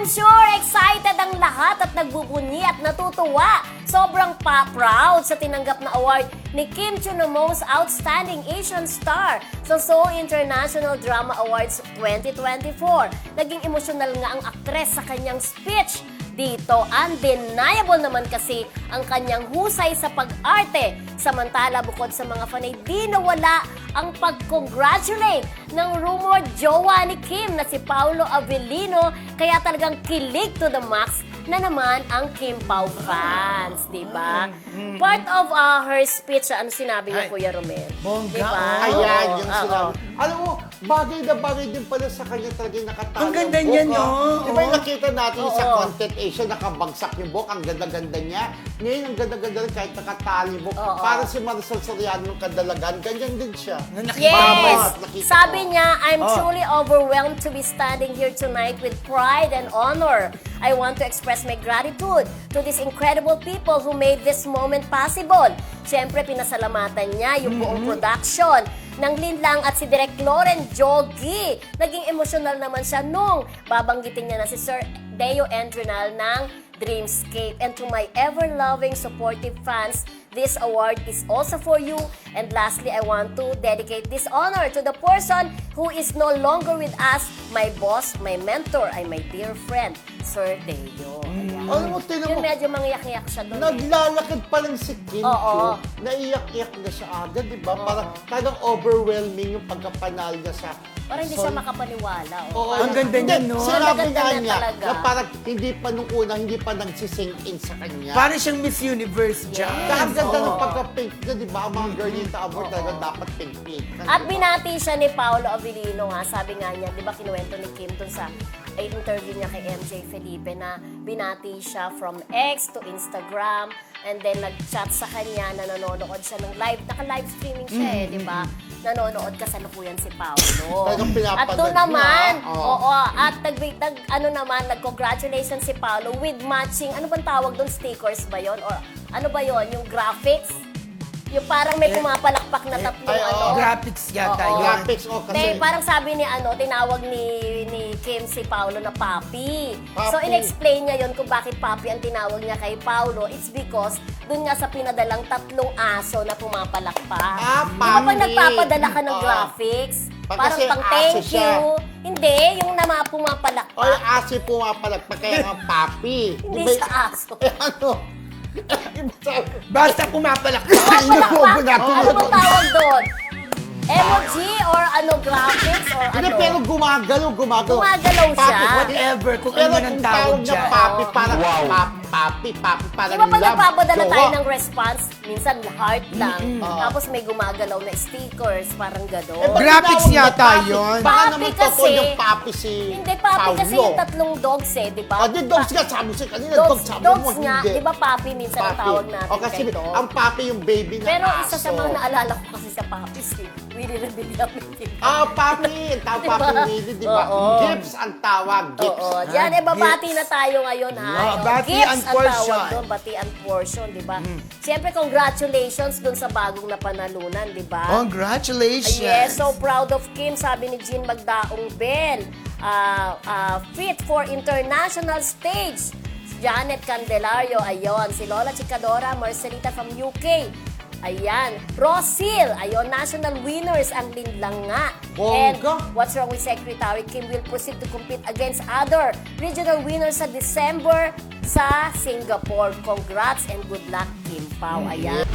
I'm sure excited ang lahat at nagbubunyi at natutuwa. Sobrang proud sa tinanggap na award ni Kim Chiu na Most Outstanding Asian Star sa Seoul International Drama Awards 2024. Naging emosyonal nga ang aktres sa kanyang speech dito. Undeniable naman kasi ang kanyang husay sa pag-arte. Samantala, bukod sa mga fanay, di nawala ang pag-congratulate ng rumored jowa ni Kim na si Paolo Avellino. Kaya talagang kilig to the max na naman ang Kim Pao fans, di ba? Part of her speech, ano sinabi niya, Kuya Romel? Bongga, Diba? Ayan, yung Oo. sinabi. Alam mo, bagay na bagay din pala sa kanya talaga yung nakatalo. Ang ganda niya, no? Di ba yung nakita natin sa Oo. Content Asia, nakabagsak yung buhok, ang ganda-ganda niya. Ngayon, ang ganda-ganda rin kahit nakatali yung buhok. Oo. Para si Marisol Soriano ng kadalagan, ganyan din siya. Na nakita mo. Yes! Nakita Sabi ko. niya, I'm Oh. truly overwhelmed to be standing here tonight with pride and honor. I want to express my gratitude to these incredible people who made this moment possible. Siyempre, pinasalamatan niya yung buong production ng Linlang at si Direk Loren Jogi. Naging emosyonal naman siya nung babanggitin niya na si Sir Deo Endrinal ng Dreamscape. And to my ever-loving, supportive fans, this award is also for you. And lastly, I want to dedicate this honor to the person who is no longer with us, my boss, my mentor, and my dear friend, Sir Deo. Ayan. Alam mo, tinan Yun mo, medyo mangyak-yak siya doon. naglalakad pa lang si Kim Oo. Chiu, naiyak-iyak na siya agad, di ba? Parang talagang overwhelming yung pagkapanalo niya sa... Parang hindi siya makapaniwala. Oo, Ang ganda niya, no? Sinabi Ang ganda nga niya niya talaga. na parang hindi pa nung una, hindi pa nagsisink in sa kanya. Parang siyang Miss Universe dyan. Kaya ang ganda ng Oo. pagka-pink niya, di ba? Ang mga girl dito abot talaga dapat pink-pink. At binati siya ni Paolo Avellino nga, sabi nga niya, di ba kinuwento ni Kim dun sa interview niya kay MJ Felipe na binati siya from X to Instagram and then nag-chat sa kanya na nanonood siya ng live, naka-live streaming siya di ba? Nanonood kasalukuyan si Paolo. Talagang pinapanood At doon naman, niya, oo. oo, at nag-congratulations si Paolo with matching, ano bang tawag doon, stickers ba yon or ano ba yon yung graphics? Yung parang may pumapalakpak na tatlong ay, oo. Graphics yata Oo. yun. Graphics, oh, kasi... Hindi, parang sabi ni tinawag ni Kim si Paolo na Papi. Papi. So, in-explain niya yon kung bakit Papi ang tinawag niya kay Paolo. It's because dun nga sa pinadalang tatlong aso na pumapalakpak. Ah, Di ba pag Papi. nagpapadala ka ng Oo. graphics, Pag parang kasi pang aso thank siya. you. Hindi, yung na pumapalakpak. O yung asi pumapalagpag, kaya nga papi. Hindi Di ba- siya aso. Eh ano? Basta pumapalak. Inuubo natin. Ano bang tawag doon? Emoji or graphics or Hindi, pero gumagalaw. Gumagalaw siya. Papi, Whatever, kung pero ano man ang kung tawag tawag niya dyan. papi, parang papi, parang Di ba pag love, nagpapadala tayo jowa. ng response, minsan heart lang. Tapos may gumagalaw na stickers, parang Eh, gano'n. ba't Graphics tinawag niya yata papi? yun. Baka Papi naman kasi- totoo yung papi si Hindi, papi kasi Paulo. yung tatlong dogs di ba? O, di dogs nga, sabi siya kanina, Dogs, sabi dogs mo, nga, hindi. di ba papi minsan ang Papi. tawag natin O, kasi kay dog? ang papi yung baby na Pero aso. isa sa mga naalala ko kasi sa papi, si Willie Rebellion. Ah, papi. Ang tawag Diba? papi Willie, di ba? Oo. Gifts ang tawag. Gifts. Oo, diyan, babati gifts. na tayo ngayon, ha? Yeah, Yung bati gifts and ang portion. tawag doon, bati and portion, di ba? Siyempre, congratulations doon sa bagong napanalunan, di ba? Congratulations. Yes, so proud of Kim, sabi ni Jean Magdaong Bell. Fit for international stage. Janet Candelario, ayon. Si Lola Chicadora Marcelita from UK. Ayan. Rosil, ayon. National winners ang Linlang nga. And Bongga. what's wrong with Secretary Kim will proceed to compete against other regional winners sa December sa Singapore. Congrats and good luck, Kim Pao. Ayan.